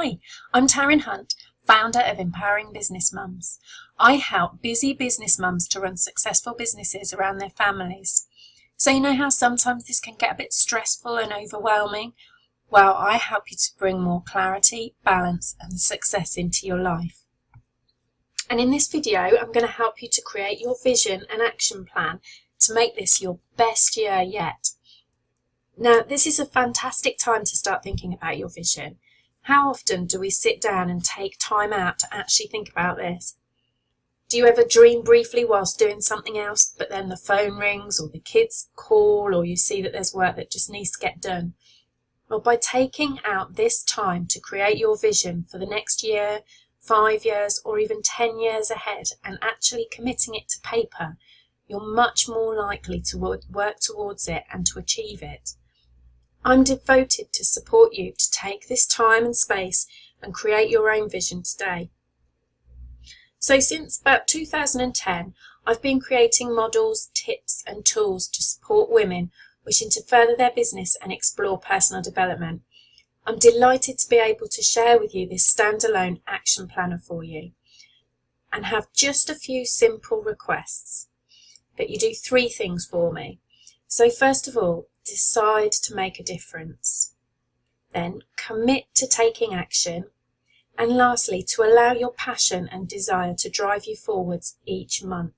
Hi, I'm Taryn Hunt, founder of Empowering Business Mums. I help busy business mums to run successful businesses around their families. So you know how sometimes this can get a bit stressful and overwhelming? Well, I help you to bring more clarity, balance and success into your life. And in this video, I'm going to help you to create your vision and action plan to make this your best year yet. Now, this is a fantastic time to start thinking about your vision. How often do we sit down and take time out to actually think about this? Do you ever dream briefly whilst doing something else, but then the phone rings or the kids call or you see that there's work that just needs to get done? Well, by taking out this time to create your vision for the next year, 5 years or even 10 years ahead and actually committing it to paper, you're much more likely to work towards it and to achieve it. I'm devoted to support you to take this time and space and create your own vision today. So since about 2010, I've been creating models, tips and tools to support women wishing to further their business and explore personal development. I'm delighted to be able to share with you this standalone action planner for you and have just a few simple requests. But you do 3 things for me. So first of all, decide to make a difference. Then commit to taking action. And lastly, to allow your passion and desire to drive you forwards each month.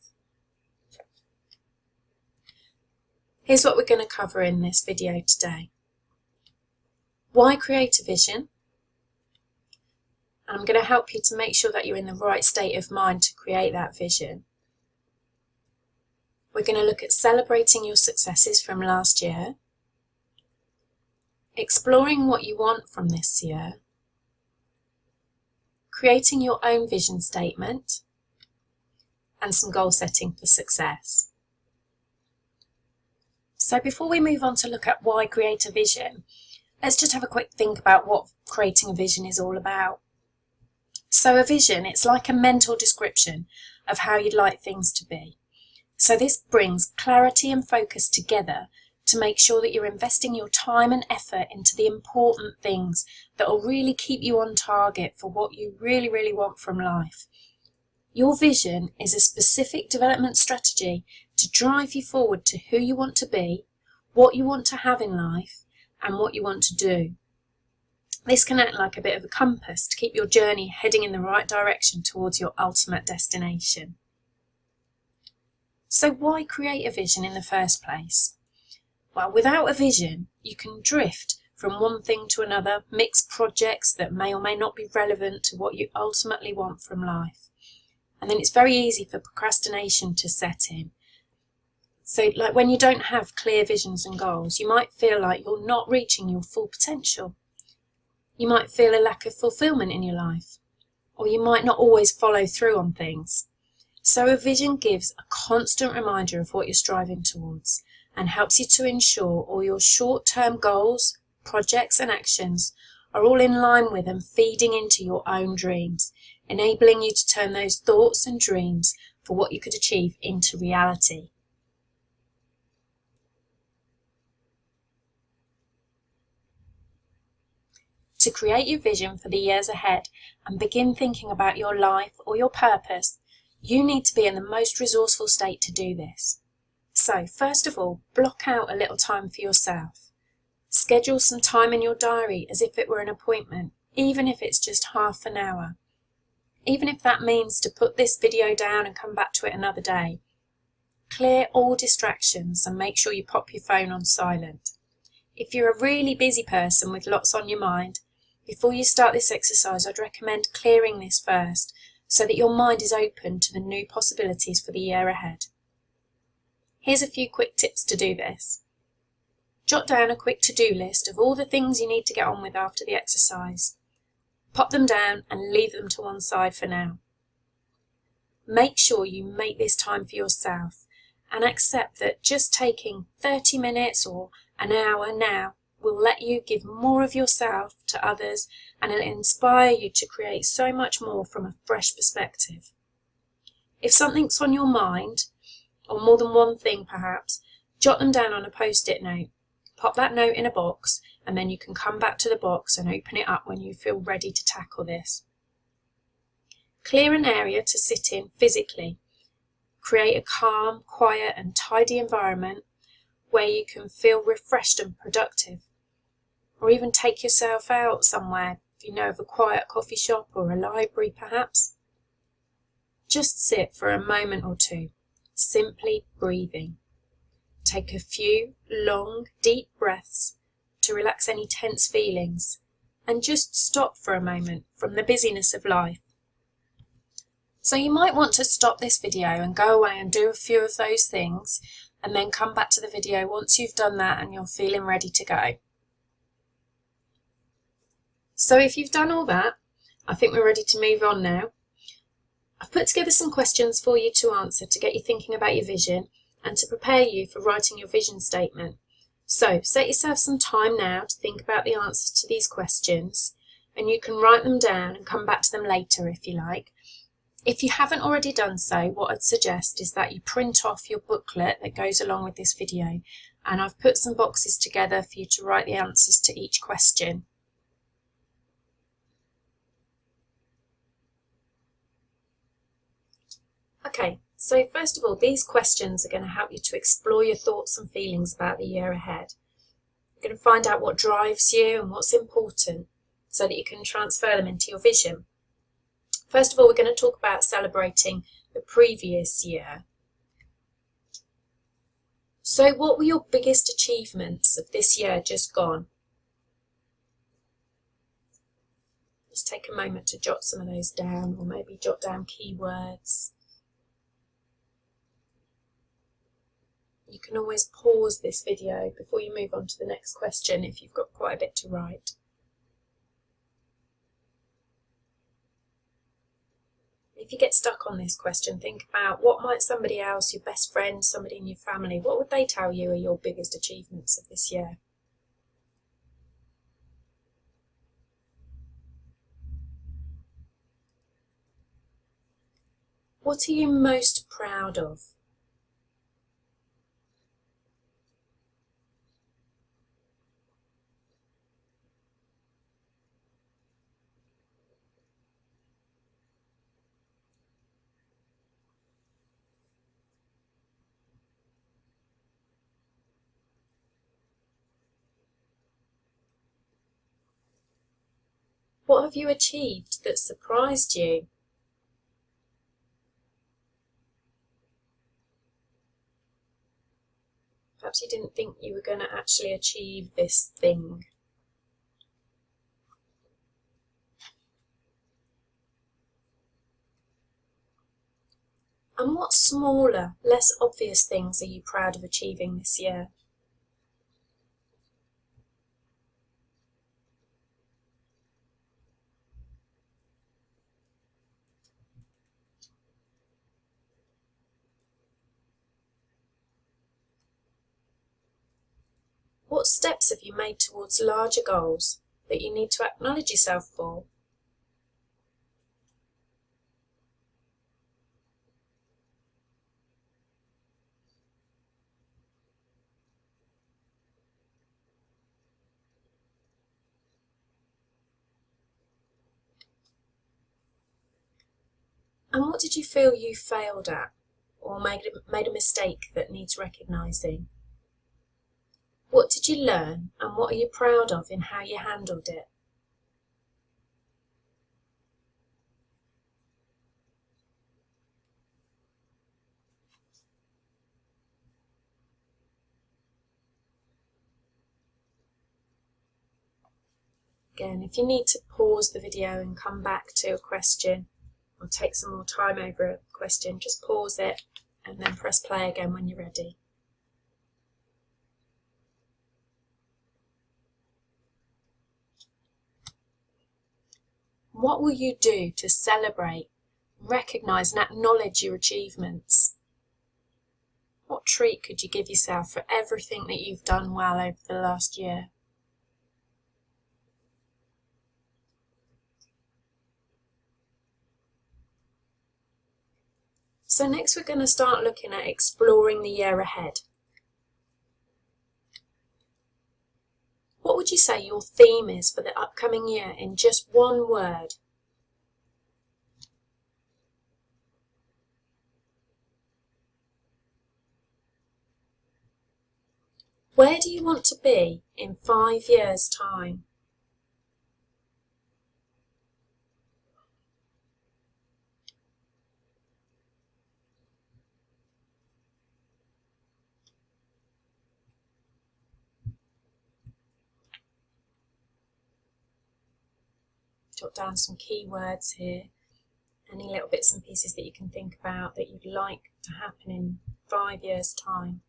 Here's what we're going to cover in this video today. Why create a vision? I'm going to help you to make sure that you're in the right state of mind to create that vision. We're going to look at celebrating your successes from last year, exploring what you want from this year, creating your own vision statement, and some goal setting for success. So before we move on to look at why create a vision, let's just have a quick think about what creating a vision is all about. So a vision, it's like a mental description of how you'd like things to be. So this brings clarity and focus together to make sure that you're investing your time and effort into the important things that will really keep you on target for what you really want from life. Your vision is a specific development strategy to drive you forward to who you want to be, what you want to have in life, and what you want to do. This can act like a bit of a compass to keep your journey heading in the right direction towards your ultimate destination. So why create a vision in the first place? Well, without a vision, you can drift from one thing to another, mix projects that may or may not be relevant to what you ultimately want from life. And then it's very easy for procrastination to set in. So like when you don't have clear visions and goals, you might feel like you're not reaching your full potential. You might feel a lack of fulfillment in your life, or you might not always follow through on things. So a vision gives a constant reminder of what you're striving towards and helps you to ensure all your short-term goals, projects and actions are all in line with and feeding into your own dreams, enabling you to turn those thoughts and dreams for what you could achieve into reality. To create your vision for the years ahead and begin thinking about your life or your purpose, you need to be in the most resourceful state to do this. So, first of all, block out a little time for yourself. Schedule some time in your diary as if it were an appointment, even if it's just half an hour. Even if that means to put this video down and come back to it another day. Clear all distractions and make sure you pop your phone on silent. If you're a really busy person with lots on your mind, before you start this exercise, I'd recommend clearing this first, so that your mind is open to the new possibilities for the year ahead. Here's a few quick tips to do this. Jot down a quick to-do list of all the things you need to get on with after the exercise. Pop them down and leave them to one side for now. Make sure you make this time for yourself and accept that just taking 30 minutes or an hour now will let you give more of yourself to others and it'll inspire you to create so much more from a fresh perspective. If something's on your mind, or more than one thing perhaps, jot them down on a post-it note. Pop that note in a box and then you can come back to the box and open it up when you feel ready to tackle this. Clear an area to sit in physically. Create a calm, quiet and tidy environment where you can feel refreshed and productive. Or even take yourself out somewhere, if you know of a quiet coffee shop or a library perhaps. Just sit for a moment or two, simply breathing. Take a few long, deep breaths to relax any tense feelings, and just stop for a moment from the busyness of life. So you might want to stop this video and go away and do a few of those things, and then come back to the video once you've done that and you're feeling ready to go. So if you've done all that, I think we're ready to move on now. I've put together some questions for you to answer to get you thinking about your vision and to prepare you for writing your vision statement. So set yourself some time now to think about the answers to these questions, and you can write them down and come back to them later if you like. If you haven't already done so, what I'd suggest is that you print off your booklet that goes along with this video, and I've put some boxes together for you to write the answers to each question. Okay, so first of all, these questions are going to help you to explore your thoughts and feelings about the year ahead. You're going to find out what drives you and what's important so that you can transfer them into your vision. First of all, we're going to talk about celebrating the previous year. So what were your biggest achievements of this year just gone? Just take a moment to jot some of those down, or maybe jot down keywords. You can always pause this video before you move on to the next question if you've got quite a bit to write. If you get stuck on this question, think about what might somebody else, your best friend, somebody in your family, what would they tell you are your biggest achievements of this year? What are you most proud of? What have you achieved that surprised you? Perhaps you didn't think you were going to actually achieve this thing. And what smaller, less obvious things are you proud of achieving this year? What steps have you made towards larger goals that you need to acknowledge yourself for? And what did you feel you failed at, or made a mistake that needs recognising? What did you learn, and what are you proud of in how you handled it? Again, if you need to pause the video and come back to a question, or take some more time over a question, just pause it and then press play again when you're ready. What will you do to celebrate, recognise and acknowledge your achievements? What treat could you give yourself for everything that you've done well over the last year? So next we're going to start looking at exploring the year ahead. What would you say your theme is for the upcoming year in just one word? Where do you want to be in 5 years' time? Jot down some keywords here, any little bits and pieces that you can think about that you'd like to happen in 5 years' time.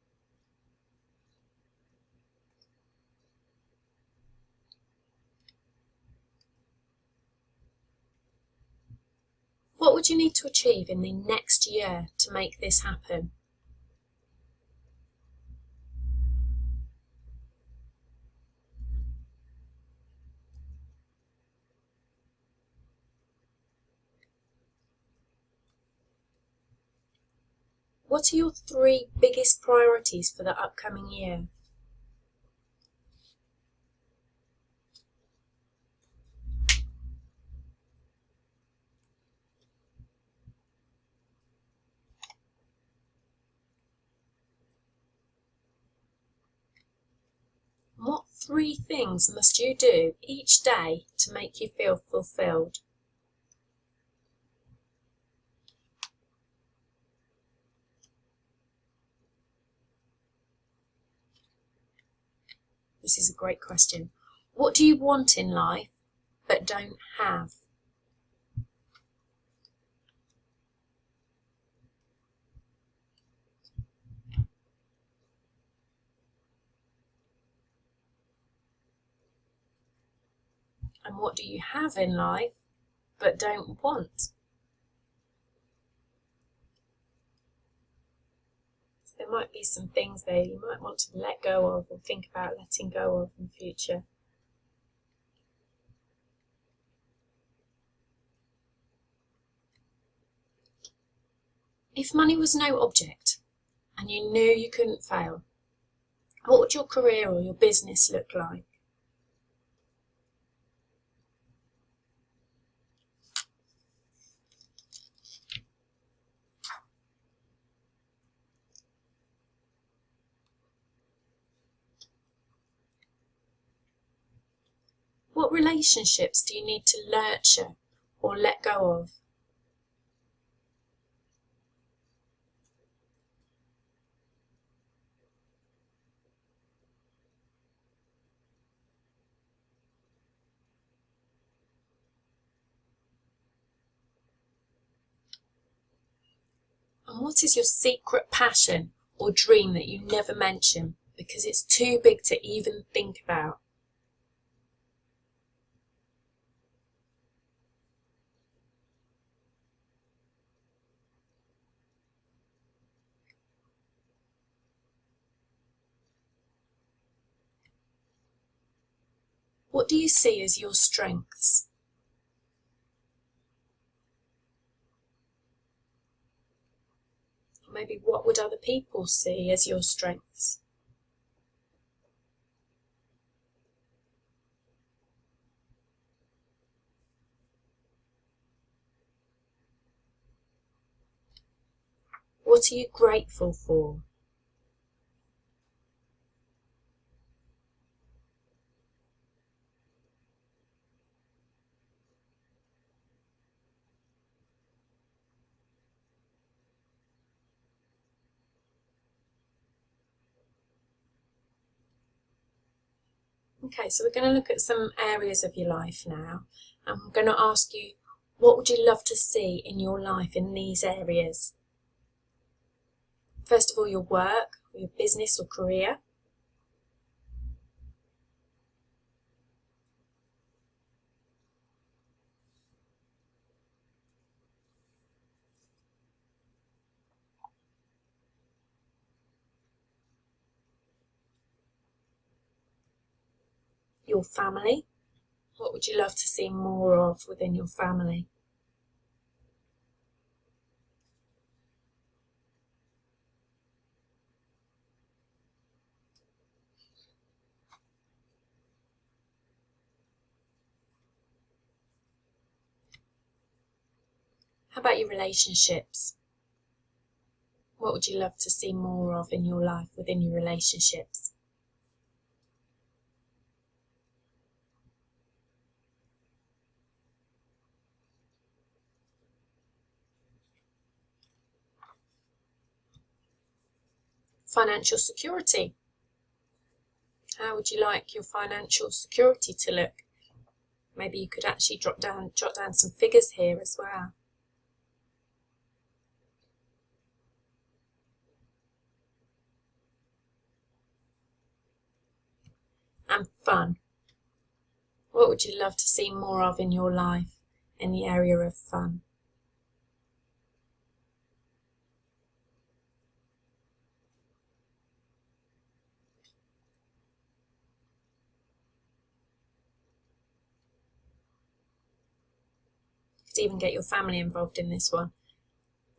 What would you need to achieve in the next year to make this happen? What are your 3 biggest priorities for the upcoming year? What 3 things must you do each day to make you feel fulfilled? This is a great question. What do you want in life but don't have? And what do you have in life but don't want? So there might be some things there you might want to let go of or think about letting go of in the future. If money was no object and you knew you couldn't fail, what would your career or your business look like? What relationships do you need to nurture or let go of? And what is your secret passion or dream that you never mention because it's too big to even think about? What do you see as your strengths? Or maybe what would other people see as your strengths? What are you grateful for? Okay, so we're going to look at some areas of your life now. I'm going to ask you, what would you love to see in your life in these areas? First of all, your work, or your business or career. Your family. What would you love to see more of within your family? How about your relationships? What would you love to see more of in your life within your relationships? Financial security. How would you like your financial security to look? Maybe you could actually jot down some figures here as well. And fun. What would you love to see more of in your life in the area of fun? You could even get your family involved in this one.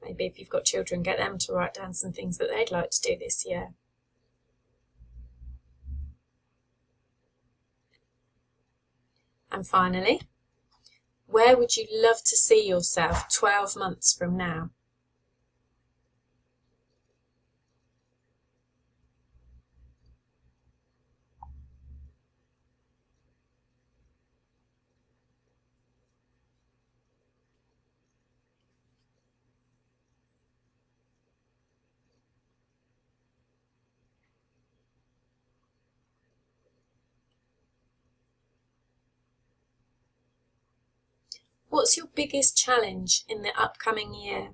Maybe if you've got children, get them to write down some things that they'd like to do this year. And finally, where would you love to see yourself 12 months from now? What's your biggest challenge in the upcoming year?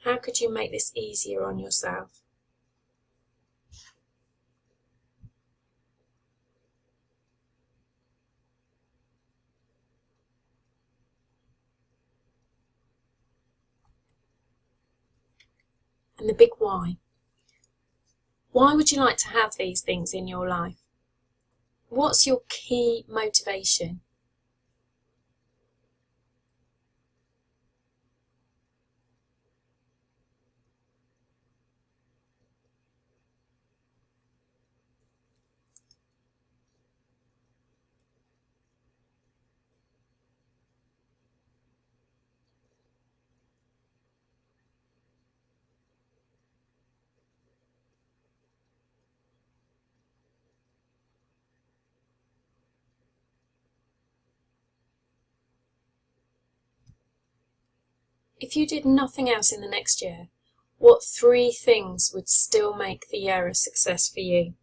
How could you make this easier on yourself? And the big why. Why would you like to have these things in your life? What's your key motivation? If you did nothing else in the next year, what 3 things would still make the year a success for you?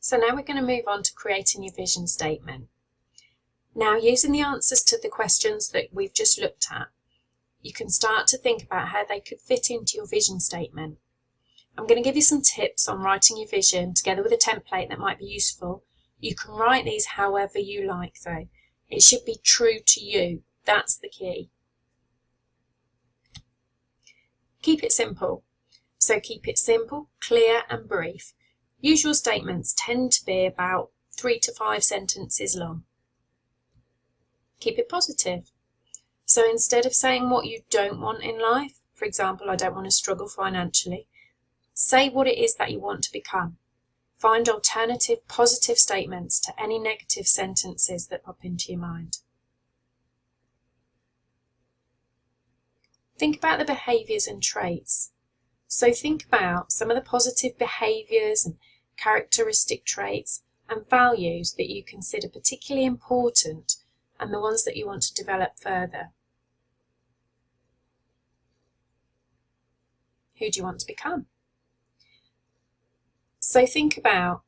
So now we're going to move on to creating your vision statement. Now, using the answers to the questions that we've just looked at, you can start to think about how they could fit into your vision statement. I'm going to give you some tips on writing your vision together with a template that might be useful. You can write these however you like though. It should be true to you. That's the key. Keep it simple. So keep it simple, clear and brief. Usual statements tend to be about 3 to 5 sentences long. Keep it positive. So instead of saying what you don't want in life, for example, I don't want to struggle financially, say what it is that you want to become. Find alternative positive statements to any negative sentences that pop into your mind. Think about the behaviours and traits. So think about some of the positive behaviours and characteristic traits and values that you consider particularly important and the ones that you want to develop further. Who do you want to become? So think about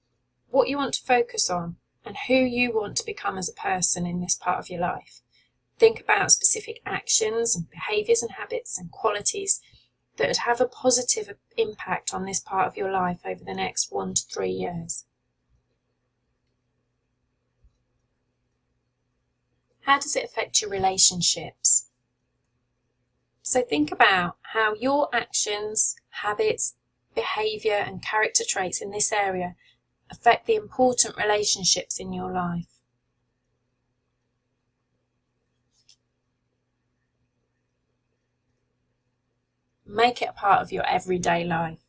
what you want to focus on and who you want to become as a person in this part of your life. Think about specific actions and behaviours and habits and qualities that would have a positive impact on this part of your life over the next 1 to 3 years? How does it affect your relationships? So think about how your actions, habits, behaviour and character traits in this area affect the important relationships in your life. Make it a part of your everyday life.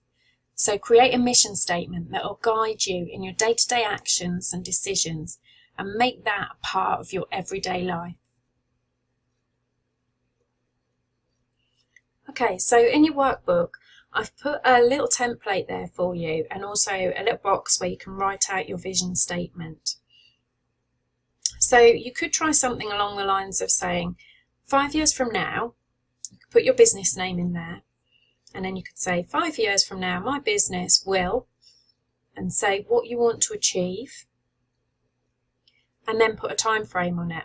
So create a mission statement that will guide you in your day-to-day actions and decisions, and make that a part of your everyday life. Okay, so in your workbook, I've put a little template there for you, and also a little box where you can write out your vision statement. So you could try something along the lines of saying, 5 years from now, you could put your business name in there, and then you could say, 5 years from now, my business will, and say what you want to achieve, and then put a time frame on it.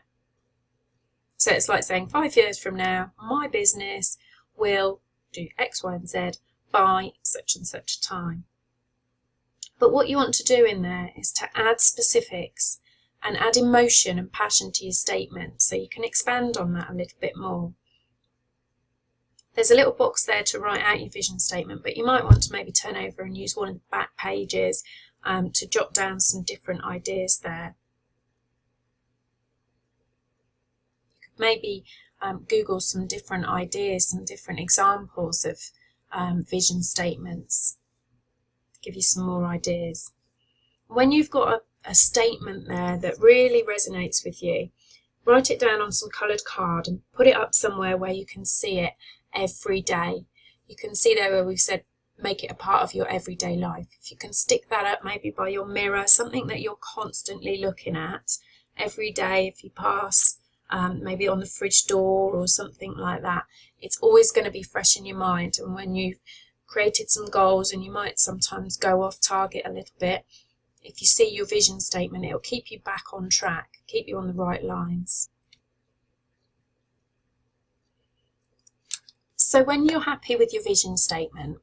So it's like saying 5 years from now, my business will do X, Y, and Z by such and such a time. But what you want to do in there is to add specifics and add emotion and passion to your statement, so you can expand on that a little bit more. There's a little box there to write out your vision statement, but you might want to maybe turn over and use one of the back pages to jot down some different ideas there. You could maybe Google some different ideas, some different examples of vision statements, to give you some more ideas. When you've got a statement there that really resonates with you, write it down on some coloured card and put it up somewhere where you can see it every day. You can see there where we've said make it a part of your everyday life. If you can stick that up maybe by your mirror, something that you're constantly looking at every day, if you pass maybe on the fridge door or something like that, it's always going to be fresh in your mind. And when you've created some goals, and you might sometimes go off target a little bit, if you see your vision statement, it'll keep you back on track, keep you on the right lines. So when you're happy with your vision statement,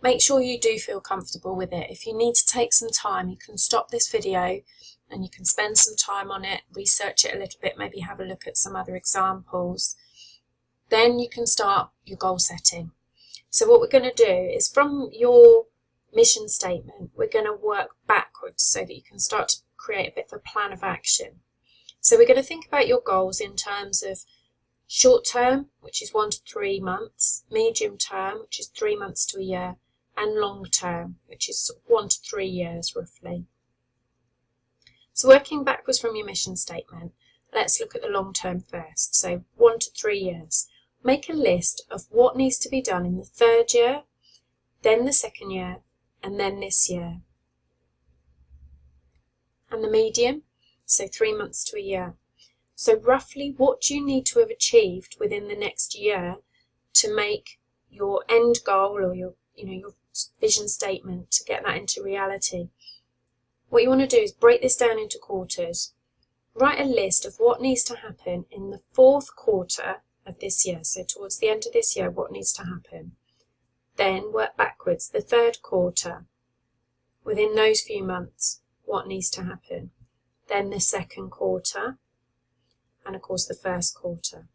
make sure you do feel comfortable with it. If you need to take some time, you can stop this video and you can spend some time on it, research it a little bit, maybe have a look at some other examples. Then you can start your goal setting. So what we're going to do is, from your mission statement, we're going to work backwards so that you can start to create a bit of a plan of action. So we're going to think about your goals in terms of short term, which is 1 to 3 months, medium term, which is 3 months to a year, and long term, which is 1 to 3 years roughly. So working backwards from your mission statement, let's look at the long term first. So 1 to 3 years. Make a list of what needs to be done in the 3rd year, then the 2nd year, and then this year. And the medium, so 3 months to a year. So roughly what do you need to have achieved within the next year to make your end goal, or your vision statement, to get that into reality? What you want to do is break this down into quarters. Write a list of what needs to happen in the 4th quarter of this year. So towards the end of this year, what needs to happen. Then work backwards, the 3rd quarter. Within those few months, what needs to happen. Then the 2nd quarter. And of course the 1st quarter.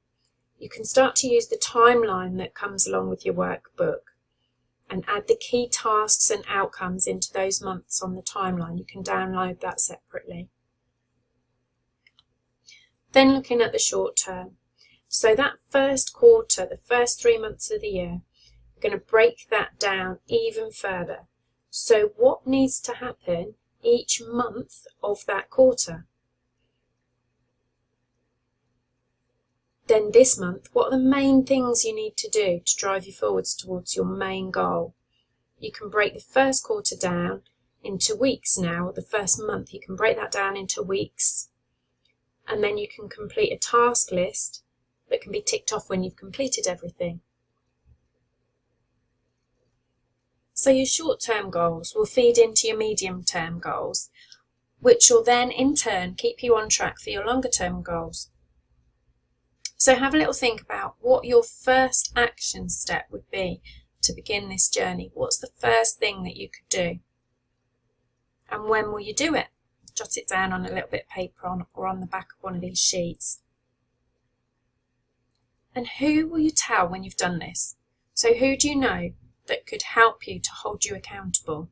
You can start to use the timeline that comes along with your workbook and add the key tasks and outcomes into those months on the timeline. You can download that separately. Then looking at the short term. So that 1st quarter, the first 3 months of the year, we're going to break that down even further. So what needs to happen each month of that quarter? Then this month, what are the main things you need to do to drive you forwards towards your main goal? You can break the 1st quarter down into weeks now, or the 1st month, you can break that down into weeks. And then you can complete a task list that can be ticked off when you've completed everything. So your short-term goals will feed into your medium-term goals, which will then in turn keep you on track for your longer-term goals. So have a little think about what your first action step would be to begin this journey, what's the first thing that you could do? And when will you do it? Jot it down on a little bit of paper or on the back of one of these sheets. And who will you tell when you've done this? So who do you know that could help you to hold you accountable?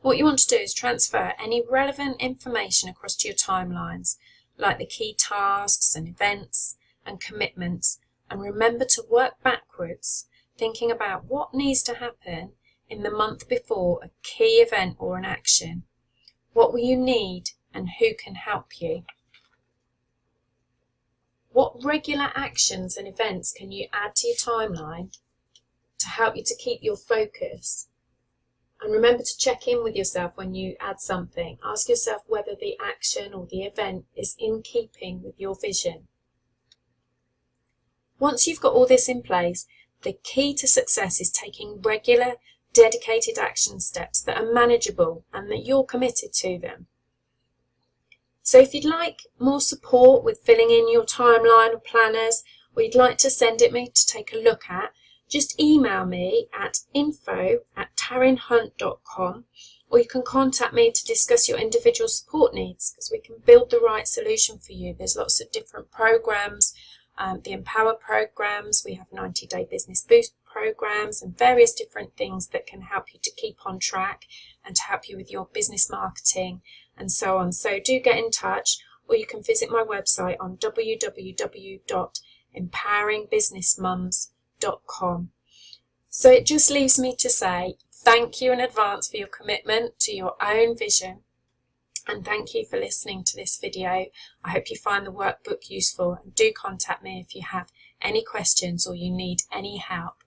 What you want to do is transfer any relevant information across to your timelines, like the key tasks and events and commitments, and remember to work backwards, thinking about what needs to happen in the month before a key event or an action. What will you need and who can help you? What regular actions and events can you add to your timeline to help you to keep your focus? And remember to check in with yourself when you add something. Ask yourself whether the action or the event is in keeping with your vision. Once you've got all this in place, the key to success is taking regular, dedicated action steps that are manageable and that you're committed to them. So if you'd like more support with filling in your timeline or planners, or you'd like to send it me to take a look at, just email me at info@tarynhunt.com, or you can contact me to discuss your individual support needs, because we can build the right solution for you. There's lots of different programs, the Empower programs, we have 90-day business boost programs and various different things that can help you to keep on track and to help you with your business marketing and so on. So do get in touch, or you can visit my website on www.empoweringbusinessmums.com. So it just leaves me to say thank you in advance for your commitment to your own vision, and thank you for listening to this video. I hope you find the workbook useful, and do contact me if you have any questions or you need any help.